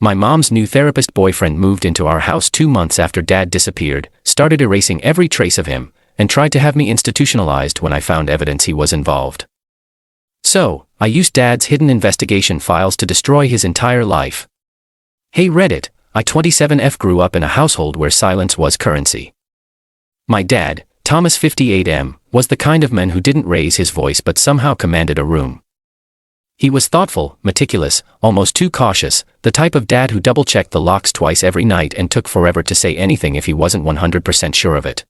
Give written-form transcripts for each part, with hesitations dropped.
My mom's new therapist boyfriend moved into our house 2 months after Dad disappeared, started erasing every trace of him, and tried to have me institutionalized when I found evidence he was involved. So, I used Dad's hidden investigation files to destroy his entire life. Hey Reddit, I 27F grew up in a household where silence was currency. My dad, Thomas 58M, was the kind of man who didn't raise his voice but somehow commanded a room. He was thoughtful, meticulous, almost too cautious, the type of dad who double-checked the locks twice every night and took forever to say anything if he wasn't 100% sure of it.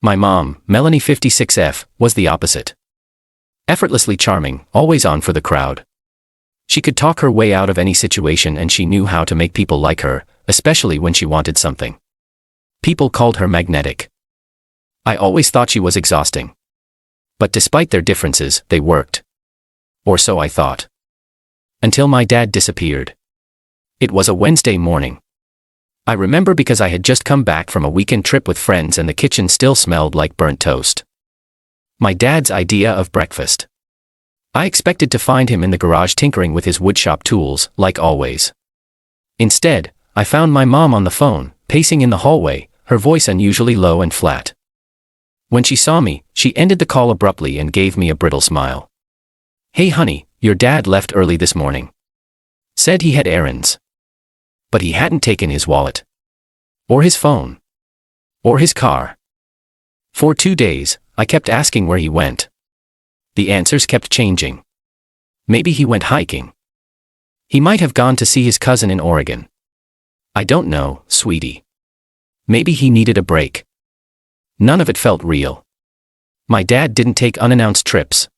My mom, Melanie 56F, was the opposite. Effortlessly charming, always on for the crowd. She could talk her way out of any situation and she knew how to make people like her, especially when she wanted something. People called her magnetic. I always thought she was exhausting. But despite their differences, they worked. Or so I thought. Until my dad disappeared. It was a Wednesday morning. I remember because I had just come back from a weekend trip with friends and the kitchen still smelled like burnt toast. My dad's idea of breakfast. I expected to find him in the garage tinkering with his woodshop tools, like always. Instead, I found my mom on the phone, pacing in the hallway, her voice unusually low and flat. When she saw me, she ended the call abruptly and gave me a brittle smile. Hey honey, your dad left early this morning. Said he had errands. But he hadn't taken his wallet. Or his phone. Or his car. For 2 days, I kept asking where he went. The answers kept changing. Maybe he went hiking. He might have gone to see his cousin in Oregon. I don't know, sweetie. Maybe he needed a break. None of it felt real. My dad didn't take unannounced trips.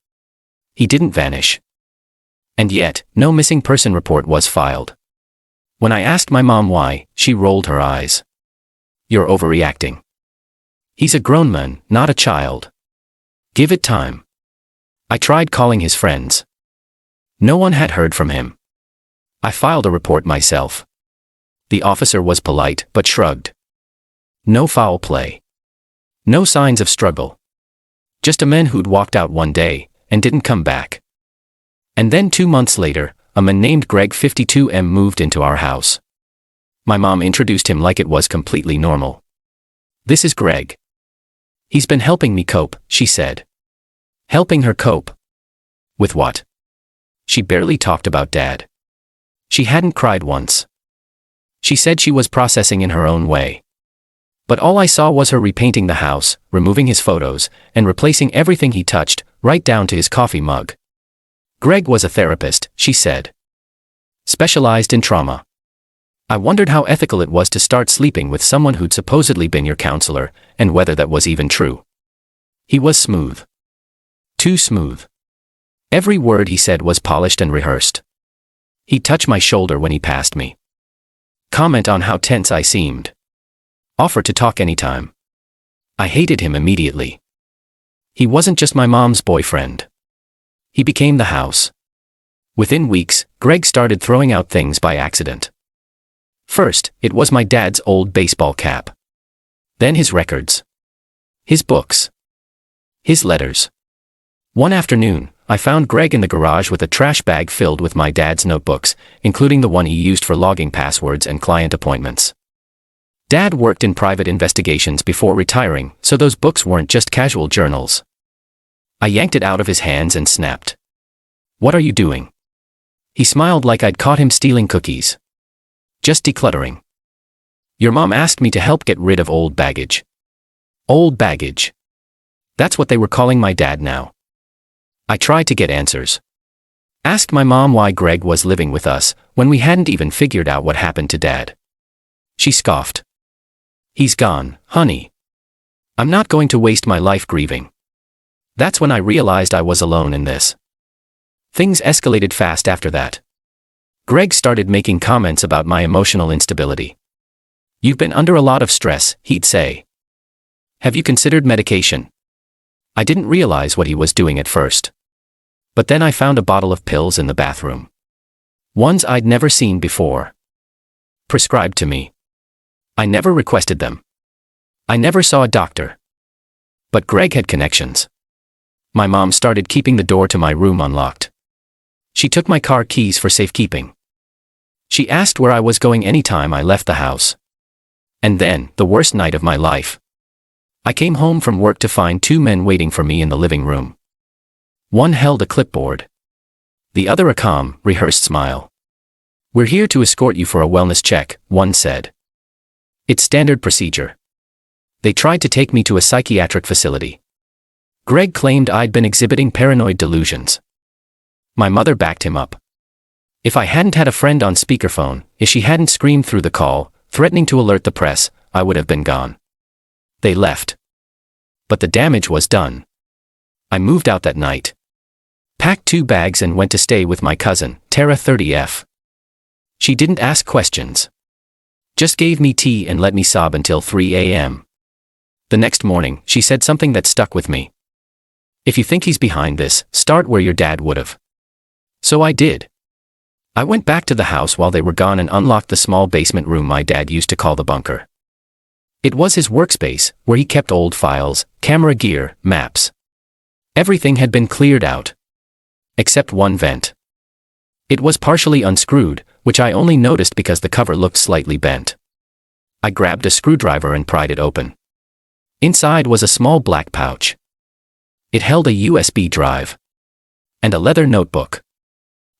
He didn't vanish. And yet, no missing person report was filed. When I asked my mom why, she rolled her eyes. You're overreacting. He's a grown man, not a child. Give it time. I tried calling his friends. No one had heard from him. I filed a report myself. The officer was polite but shrugged. No foul play. No signs of struggle. Just a man who'd walked out one day and didn't come back. And then 2 months later, a man named Greg 52M moved into our house. My mom introduced him like it was completely normal. This is Greg. He's been helping me cope, she said. Helping her cope. With what? She barely talked about Dad. She hadn't cried once. She said she was processing in her own way. But all I saw was her repainting the house, removing his photos, and replacing everything he touched, right down to his coffee mug. Greg was a therapist, she said. Specialized in trauma. I wondered how ethical it was to start sleeping with someone who'd supposedly been your counselor, and whether that was even true. He was smooth. Too smooth. Every word he said was polished and rehearsed. He'd touch my shoulder when he passed me. Comment on how tense I seemed. Offer to talk anytime. I hated him immediately. He wasn't just my mom's boyfriend. He became the house. Within weeks, Greg started throwing out things by accident. First, it was my dad's old baseball cap. Then his records. His books. His letters. One afternoon, I found Greg in the garage with a trash bag filled with my dad's notebooks, including the one he used for logging passwords and client appointments. Dad worked in private investigations before retiring, so those books weren't just casual journals. I yanked it out of his hands and snapped. What are you doing? He smiled like I'd caught him stealing cookies. Just decluttering. Your mom asked me to help get rid of old baggage. Old baggage. That's what they were calling my dad now. I tried to get answers. Asked my mom why Greg was living with us when we hadn't even figured out what happened to Dad. She scoffed. He's gone, honey. I'm not going to waste my life grieving. That's when I realized I was alone in this. Things escalated fast after that. Greg started making comments about my emotional instability. You've been under a lot of stress, he'd say. Have you considered medication? I didn't realize what he was doing at first. But then I found a bottle of pills in the bathroom. Ones I'd never seen before. Prescribed to me. I never requested them. I never saw a doctor. But Greg had connections. My mom started keeping the door to my room unlocked. She took my car keys for safekeeping. She asked where I was going anytime I left the house. And then, the worst night of my life. I came home from work to find two men waiting for me in the living room. One held a clipboard. The other a calm, rehearsed smile. "We're here to escort you for a wellness check," one said. "It's standard procedure." They tried to take me to a psychiatric facility. Greg claimed I'd been exhibiting paranoid delusions. My mother backed him up. If I hadn't had a friend on speakerphone, if she hadn't screamed through the call, threatening to alert the press, I would have been gone. They left. But the damage was done. I moved out that night. Packed 2 bags and went to stay with my cousin, Tara 30F. She didn't ask questions. Just gave me tea and let me sob until 3 a.m. The next morning, she said something that stuck with me. "If you think he's behind this, start where your dad would've." So I did. I went back to the house while they were gone and unlocked the small basement room my dad used to call the bunker. It was his workspace, where he kept old files, camera gear, maps. Everything had been cleared out. Except one vent. It was partially unscrewed, which I only noticed because the cover looked slightly bent. I grabbed a screwdriver and pried it open. Inside was a small black pouch. It held a USB drive. And a leather notebook.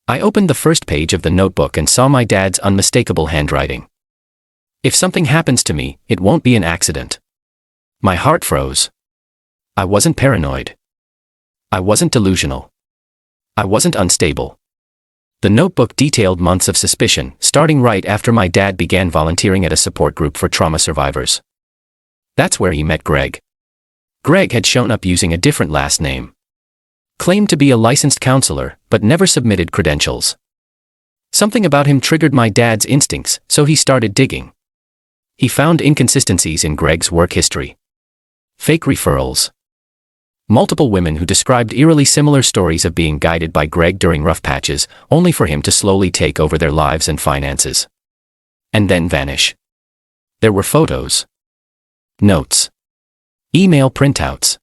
I opened the first page of the notebook and saw my dad's unmistakable handwriting. "If something happens to me, it won't be an accident." My heart froze. I wasn't paranoid. I wasn't delusional. I wasn't unstable. The notebook detailed months of suspicion, starting right after my dad began volunteering at a support group for trauma survivors. That's where he met Greg. Greg had shown up using a different last name. Claimed to be a licensed counselor, but never submitted credentials. Something about him triggered my dad's instincts, so he started digging. He found inconsistencies in Greg's work history. Fake referrals. Multiple women who described eerily similar stories of being guided by Greg during rough patches, only for him to slowly take over their lives and finances. And then vanish. There were photos. Notes. Email printouts.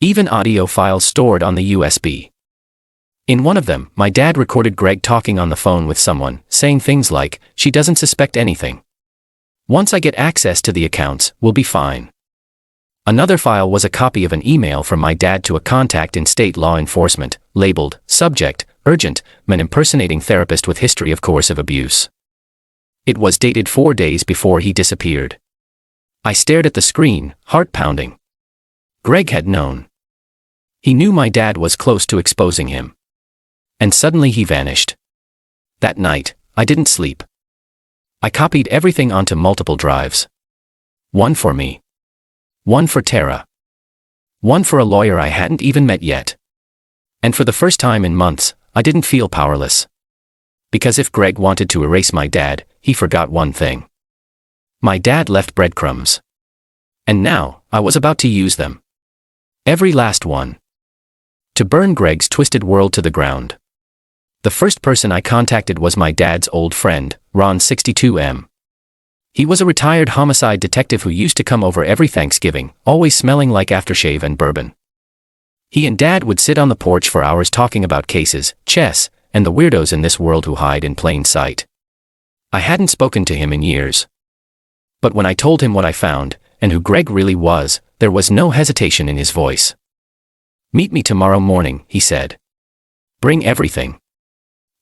Even audio files stored on the USB. In one of them, my dad recorded Greg talking on the phone with someone, saying things like, "She doesn't suspect anything. Once I get access to the accounts, we'll be fine." Another file was a copy of an email from my dad to a contact in state law enforcement, labeled, "Subject, Urgent, Man impersonating therapist with history of coercive abuse." It was dated 4 days before he disappeared. I stared at the screen, heart pounding. Greg had known. He knew my dad was close to exposing him. And suddenly he vanished. That night, I didn't sleep. I copied everything onto multiple drives. One for me. One for Tara. One for a lawyer I hadn't even met yet. And for the first time in months, I didn't feel powerless. Because if Greg wanted to erase my dad, he forgot one thing. My dad left breadcrumbs. And now, I was about to use them. Every last one. To burn Greg's twisted world to the ground. The first person I contacted was my dad's old friend, Ron 62M. He was a retired homicide detective who used to come over every Thanksgiving, always smelling like aftershave and bourbon. He and Dad would sit on the porch for hours talking about cases, chess, and the weirdos in this world who hide in plain sight. I hadn't spoken to him in years. But when I told him what I found, and who Greg really was, there was no hesitation in his voice. "Meet me tomorrow morning," he said. "Bring everything."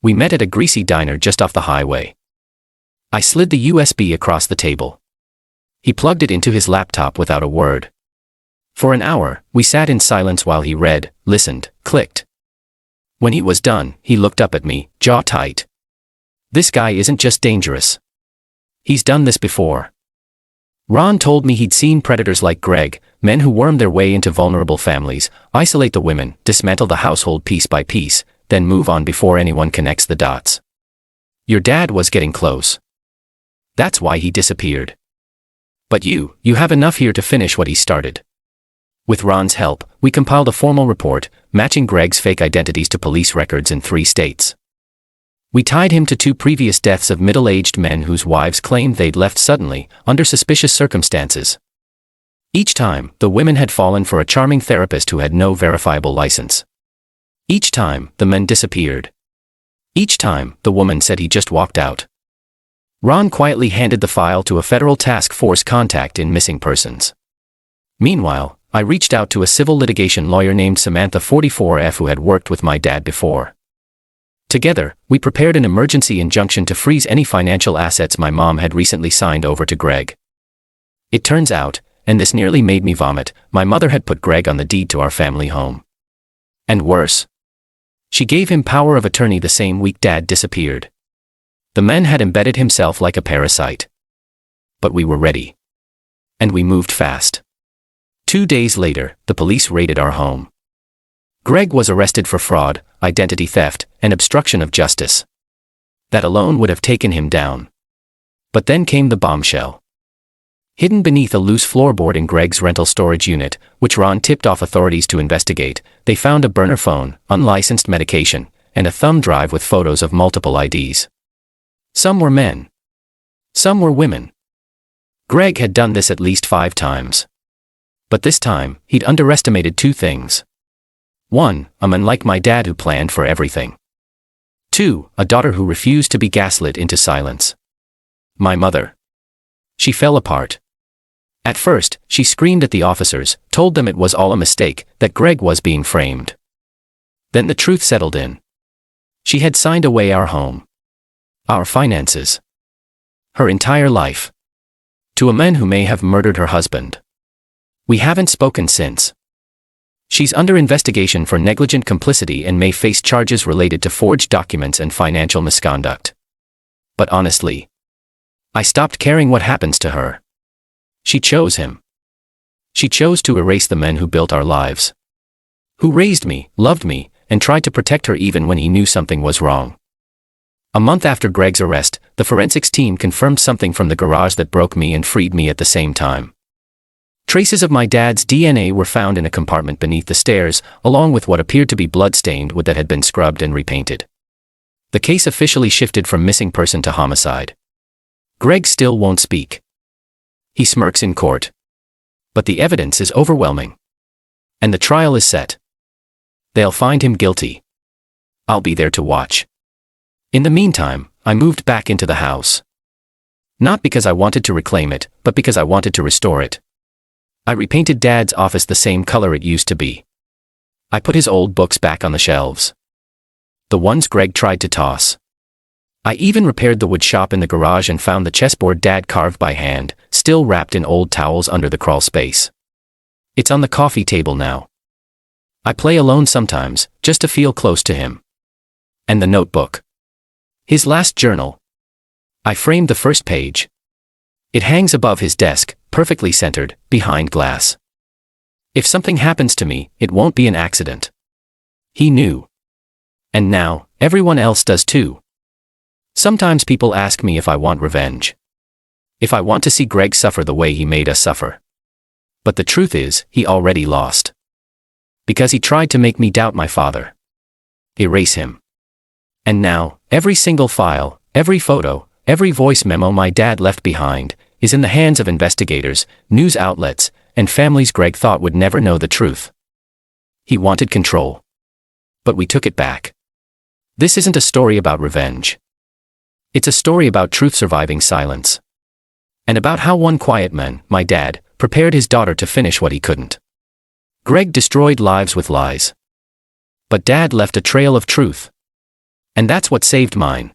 We met at a greasy diner just off the highway. I slid the USB across the table. He plugged it into his laptop without a word. For an hour, we sat in silence while he read, listened, clicked. When he was done, he looked up at me, jaw tight. "This guy isn't just dangerous. He's done this before." Ron told me he'd seen predators like Greg, men who worm their way into vulnerable families, isolate the women, dismantle the household piece by piece, then move on before anyone connects the dots. Your dad was getting close. That's why he disappeared. But you have enough here to finish what he started. With Ron's help, we compiled a formal report, matching Greg's fake identities to police records in 3 states. We tied him to 2 previous deaths of middle-aged men whose wives claimed they'd left suddenly, under suspicious circumstances. Each time, the women had fallen for a charming therapist who had no verifiable license. Each time, the men disappeared. Each time, the woman said he just walked out. Ron quietly handed the file to a federal task force contact in missing persons. Meanwhile, I reached out to a civil litigation lawyer named Samantha 44F who had worked with my dad before. Together, we prepared an emergency injunction to freeze any financial assets my mom had recently signed over to Greg. It turns out, and this nearly made me vomit, my mother had put Greg on the deed to our family home. And worse. She gave him power of attorney the same week Dad disappeared. The man had embedded himself like a parasite. But we were ready. And we moved fast. 2 days later, the police raided our home. Greg was arrested for fraud, identity theft, and obstruction of justice. That alone would have taken him down. But then came the bombshell. Hidden beneath a loose floorboard in Greg's rental storage unit, which Ron tipped off authorities to investigate, they found a burner phone, unlicensed medication, and a thumb drive with photos of multiple IDs. Some were men. Some were women. Greg had done this at least 5 times. But this time, he'd underestimated 2 things. 1, a man like my dad who planned for everything. 2, a daughter who refused to be gaslit into silence. My mother. She fell apart. At first, she screamed at the officers, told them it was all a mistake, that Greg was being framed. Then the truth settled in. She had signed away our home. Our finances. Her entire life. To a man who may have murdered her husband. We haven't spoken since. She's under investigation for negligent complicity and may face charges related to forged documents and financial misconduct. But honestly, I stopped caring what happens to her. She chose him. She chose to erase the men who built our lives. Who raised me, loved me, and tried to protect her even when he knew something was wrong. A month after Greg's arrest, the forensics team confirmed something from the garage that broke me and freed me at the same time. Traces of my dad's DNA were found in a compartment beneath the stairs, along with what appeared to be blood-stained wood that had been scrubbed and repainted. The case officially shifted from missing person to homicide. Greg still won't speak. He smirks in court. But the evidence is overwhelming. And the trial is set. They'll find him guilty. I'll be there to watch. In the meantime, I moved back into the house. Not because I wanted to reclaim it, but because I wanted to restore it. I repainted Dad's office the same color it used to be. I put his old books back on the shelves. The ones Greg tried to toss. I even repaired the wood shop in the garage and found the chessboard Dad carved by hand, still wrapped in old towels under the crawl space. It's on the coffee table now. I play alone sometimes, just to feel close to him. And the notebook. His last journal. I framed the first page. It hangs above his desk, perfectly centered, behind glass. If something happens to me, it won't be an accident. He knew. And now, everyone else does too. Sometimes people ask me if I want revenge. If I want to see Greg suffer the way he made us suffer. But the truth is, he already lost. Because he tried to make me doubt my father. Erase him. And now, every single file, every photo, every voice memo my dad left behind, is in the hands of investigators, news outlets, and families Greg thought would never know the truth. He wanted control. But we took it back. This isn't a story about revenge. It's a story about truth surviving silence. And about how one quiet man, my dad, prepared his daughter to finish what he couldn't. Greg destroyed lives with lies. But Dad left a trail of truth. And that's what saved mine.